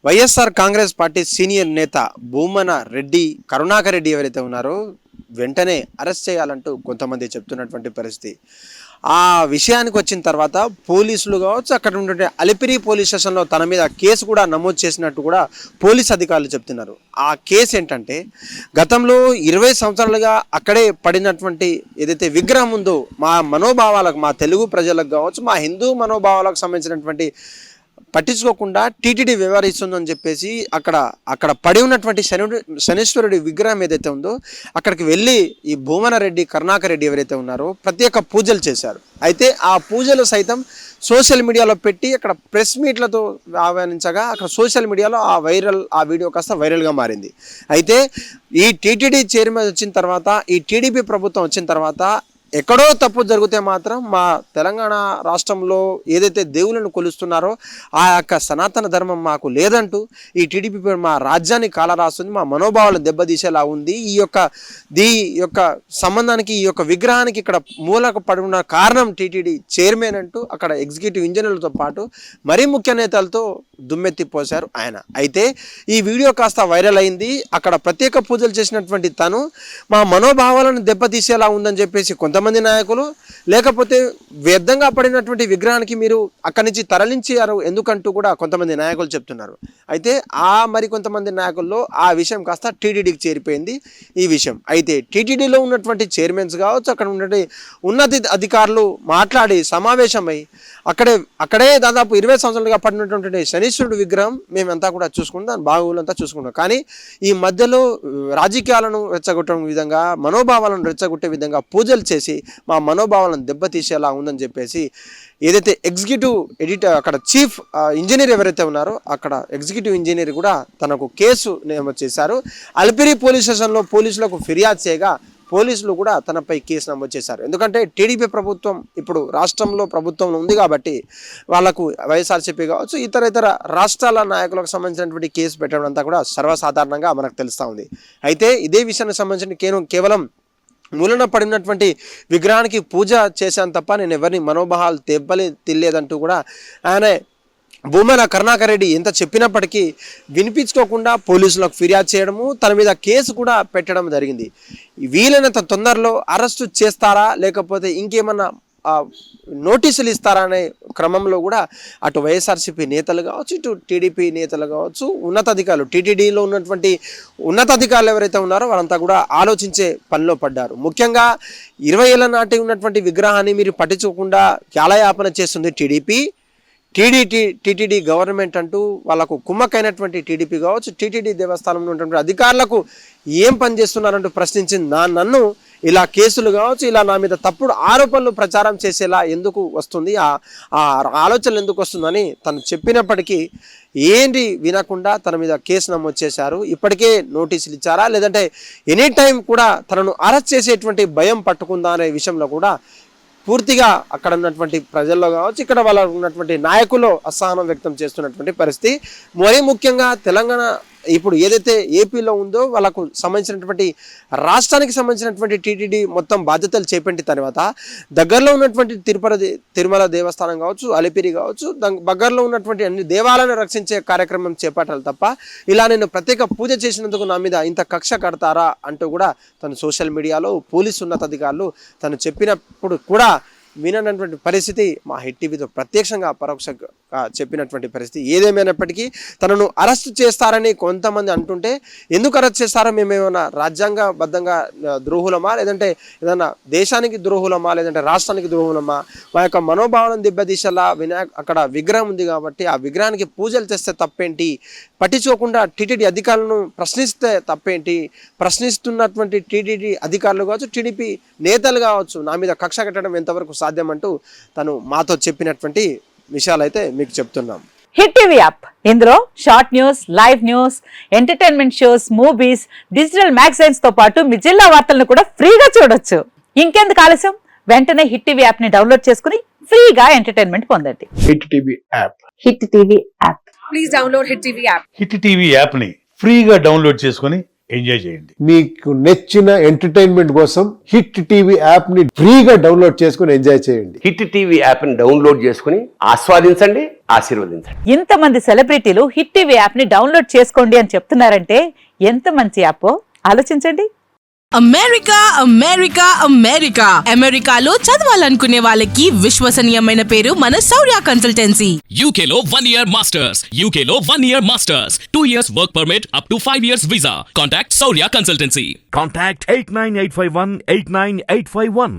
YSR Congress party senior నేత భూమన రెడ్డి కరుణాకర్ రెడ్డి ఎవరైతే ఉన్నారో వెంటనే అరెస్ట్ చేయాలంటూ కొంతమంది చెప్తున్నటువంటి పరిస్థితి. ఆ విషయానికి వచ్చిన తర్వాత పోలీసులు కావచ్చు, అక్కడ ఉండే అలిపిరి పోలీస్ స్టేషన్లో తన మీద కేసు కూడా నమోదు చేసినట్టు కూడా పోలీస్ అధికారులు చెప్తున్నారు. ఆ కేసు ఏంటంటే, గతంలో 20 సంవత్సరాలుగా అక్కడే పడినటువంటి ఏదైతే విగ్రహం ఉందో మా మనోభావాలకు, మా తెలుగు ప్రజలకు కావచ్చు, మా హిందూ మనోభావాలకు సంబంధించినటువంటి పట్టించుకోకుండా టీటీడీ వ్యవహరిస్తుందని చెప్పేసి అక్కడ పడి ఉన్నటువంటి శనీశ్వరుడి విగ్రహం ఏదైతే ఉందో అక్కడికి వెళ్ళి ఈ భూమన రెడ్డి కరుణాకర్ రెడ్డి ఎవరైతే ఉన్నారో ప్రత్యేక పూజలు చేశారు. అయితే ఆ పూజలు సైతం సోషల్ మీడియాలో పెట్టి అక్కడ ప్రెస్ మీట్లతో ఆహ్వానించగా అక్కడ సోషల్ మీడియాలో ఆ వీడియో కాస్త వైరల్గా మారింది. అయితే ఈ టీటీడీ చైర్మన్ వచ్చిన తర్వాత, ఈ టీడీపీ ప్రభుత్వం వచ్చిన తర్వాత ఎక్కడో తప్పు జరిగితే మాత్రం మా తెలంగాణ రాష్ట్రంలో ఏదైతే దేవులను కొలుస్తున్నారో ఆ యొక్క సనాతన ధర్మం మాకు లేదంటూ ఈ టీడీపీ మా రాజ్యాన్ని కాలరాస్తుంది, మా మనోభావాలను దెబ్బతీసేలా ఉంది. ఈ యొక్క సంబంధానికి, ఈ యొక్క విగ్రహానికి ఇక్కడ మూలకు పడి ఉన్న కారణం టీటీడీ చైర్మన్ అంటూ అక్కడ ఎగ్జిక్యూటివ్ ఇంజనీర్లతో పాటు మరీ ముఖ్య నేతలతో దుమ్మెత్తిపోశారు ఆయన. అయితే ఈ వీడియో కాస్త వైరల్ అయింది. అక్కడ ప్రత్యేక పూజలు చేసినటువంటి తను మా మనోభావాలను దెబ్బతీసేలా ఉందని చెప్పేసి కొంతమంది నాయకులు, లేకపోతే వ్యర్థంగా పడినటువంటి విగ్రహానికి మీరు అక్కడి నుంచి తరలించారు ఎందుకంటూ కూడా కొంతమంది నాయకులు చెప్తున్నారు. అయితే మరి కొంతమంది నాయకుల్లో ఆ విషయం కాస్త టీటీడీకి చేరిపోయింది ఈ విషయం. అయితే టీటీడీలో ఉన్నటువంటి చైర్మన్స్ కావచ్చు, అక్కడ ఉన్నటువంటి ఉన్నత అధికారులు మాట్లాడి సమావేశమై అక్కడే దాదాపు 20 సంవత్సరాలుగా పడినటువంటి శనీశ్వరుడు విగ్రహం మేమంతా కూడా చూసుకుంటాం, దాని బాగోగులంతా చూసుకుంటాం. కానీ ఈ మధ్యలో రాజకీయాలను రెచ్చగొట్టే విధంగా, మనోభావాలను రెచ్చగొట్టే విధంగా పూజలు చేసి మా మనోభావాలను దెబ్బతీసేలా ఉందని చెప్పేసి ఏదైతే ఎగ్జిక్యూటివ్ ఎడిటర్, అక్కడ చీఫ్ ఇంజనీర్ ఎవరైతే ఉన్నారో అక్కడ ఎగ్జిక్యూటివ్ ఇంజనీర్ కూడా తనకు కేసు నమోదు చేశారు. అలిపిరి పోలీస్ స్టేషన్లో పోలీసులకు ఫిర్యాదు చేయగా పోలీసులు కూడా తనపై కేసు నమోదు చేశారు. ఎందుకంటే టీడీపీ ప్రభుత్వం ఇప్పుడు రాష్ట్రంలో ప్రభుత్వంలో ఉంది కాబట్టి వాళ్ళకు వైఎస్ఆర్సీపీ కావచ్చు, ఇతర రాష్ట్రాల నాయకులకు సంబంధించినటువంటి కేసు పెట్టడం అంతా కూడా సర్వసాధారణంగా మనకు తెలుస్తూ ఉంది. అయితే ఇదే విషయానికి సంబంధించిన కేవలం మూలన పడినటువంటి విగ్రహానికి పూజ చేశాను తప్ప నేను ఎవరిని మనోభావాలు తెలియదంటూ కూడా ఆయన భూమన కరుణాకర్ రెడ్డి ఎంత చెప్పినప్పటికీ వినిపించుకోకుండా పోలీసులకు ఫిర్యాదు చేయడము, తన మీద కేసు కూడా పెట్టడం జరిగింది. వీలైనంత తొందరలో అరెస్టు చేస్తారా లేకపోతే ఇంకేమన్నా నోటీసులు ఇస్తారా అనే క్రమంలో కూడా అటు వైఎస్ఆర్సీపీ నేతలు కావచ్చు, ఇటు టీడీపీ నేతలు కావచ్చు, ఉన్నతాధికారులు, టీటీడీలో ఉన్నటువంటి ఉన్నతాధికారులు ఎవరైతే ఉన్నారో వాళ్ళంతా కూడా ఆలోచించే పనిలో పడ్డారు. ముఖ్యంగా 20 ఏళ్ల నాటి ఉన్నటువంటి విగ్రహాన్ని మీరు పట్టించుకోకుండా కాలయాపన చేస్తుంది టీటీడీ గవర్నమెంట్ అంటూ వాళ్ళకు కుమ్మకైనటువంటి టీడీపీ కావచ్చు, టీటీడీ దేవస్థానంలో ఉన్నటువంటి అధికారులకు ఏం పని చేస్తున్నారంటూ ప్రశ్నించింది నన్ను ఇలా కేసులు కావచ్చు, ఇలా నా మీద తప్పుడు ఆరోపణలు ప్రచారం చేసేలా ఎందుకు వస్తుంది, ఆ ఆలోచనలు ఎందుకు వస్తుందని తను చెప్పినప్పటికీ ఏంటి వినకుండా తన మీద కేసు నమోదు చేశారు. ఇప్పటికే నోటీసులు ఇచ్చారా లేదంటే ఎనీ టైం కూడా తనను అరెస్ట్ చేసేటువంటి భయం పట్టుకుందా అనే విషయంలో కూడా పూర్తిగా అక్కడ ఉన్నటువంటి ప్రజల్లో కావచ్చు, ఇక్కడ వాళ్ళ ఉన్నటువంటి నాయకులు అసహనం వ్యక్తం చేస్తున్నటువంటి పరిస్థితి. మరీ ముఖ్యంగా తెలంగాణ ఇప్పుడు ఏదైతే ఏపీలో ఉందో వాళ్ళకు సంబంధించినటువంటి రాష్ట్రానికి సంబంధించినటువంటి టీటీడీ మొత్తం బాధ్యతలు చేపట్టిన తర్వాత దగ్గరలో ఉన్నటువంటి తిరుమల దేవస్థానం కావచ్చు, అలిపిరి కావచ్చు, దగ్గరలో ఉన్నటువంటి అన్ని దేవాలయాలను రక్షించే కార్యక్రమం చేపట్టాలి తప్ప ఇలా నేను ప్రత్యేక పూజ చేసినందుకు నా మీద ఇంత కక్ష కడతారా అంటూ కూడా తను సోషల్ మీడియాలో పోలీసు ఉన్నతాధికారులు తను చెప్పినప్పుడు కూడా విననటువంటి పరిస్థితి మా హిట్ టీవీతో ప్రత్యక్షంగా పరోక్షంగా చెప్పినటువంటి పరిస్థితి. ఏదేమైనప్పటికీ తనను అరెస్ట్ చేస్తారని కొంతమంది అంటుంటే, ఎందుకు అరెస్ట్ చేస్తారో, మేమేమైనా రాజ్యాంగబద్ధంగా ద్రోహులమా, లేదంటే ఏదైనా దేశానికి ద్రోహులమా, లేదంటే రాష్ట్రానికి ద్రోహులమా, మా యొక్క మనోభావాలను దెబ్బతీసేలా అక్కడ విగ్రహం ఉంది కాబట్టి ఆ విగ్రహానికి పూజలు చేస్తే తప్పేంటి, పట్టించుకోకుండా టీటీడీ అధికారులను ప్రశ్నిస్తే తప్పేంటి, ప్రశ్నిస్తున్నటువంటి టీటీడీ అధికారులు కావచ్చు, టీడీపీ నేతలు కావచ్చు నా మీద కక్ష కట్టడం ఎంతవరకు సాధ్యం అంటూ తను మాతో చెప్పినటువంటి విషయాలు అయితే మీకు చెప్తున్నాం. హిట్ టీవీ యాప్, ఇందులో short news, live news, entertainment shows, movies, digital magazines తో పాటు మీ జిల్లా వార్తలను కూడా ఫ్రీగా చూడొచ్చు. ఇంకెందుకు ఆలస్యం, వెంటనే హిట్ టీవీ యాప్ ని డౌన్లోడ్ చేసుకుని ఫ్రీగా ఎంటర్టైన్మెంట్ పొందండి. Hit TV app. Hit TV app. Please download Hit TV app. Hit TV యాప్ని ఫ్రీగా డౌన్లోడ్ చేసుకొని ఎంజాయ్ చేయండి. మీకు నచ్చిన ఎంటర్టైన్మెంట్ కోసం హిట్ టీవీ యాప్ ని ఫ్రీగా డౌన్లోడ్ చేసుకుని ఎంజాయ్ చేయండి. హిట్ టీవీ యాప్ ని డౌన్లోడ్ చేసుకుని ఆస్వాదించండి, ఆశీర్వదించండి. ఇంతమంది సెలబ్రిటీలు హిట్ టీవీ యాప్ ని డౌన్లోడ్ చేసుకోండి అని చెప్తున్నారంటే ఎంత మంచి యాప్ ఆలోచించండి. అమెరికా అమెరికా అమెరికా అమెరికాలో చదవాలనుకునే వాళ్ళకి విశ్వసనీయమైన పేరు మన శౌర్య consultancy. UK Law 1 Year Masters. UK Law 1 Year Masters. 2 years work permit up to 5 years visa. Contact Saurya Consultancy. Contact 89851 89851.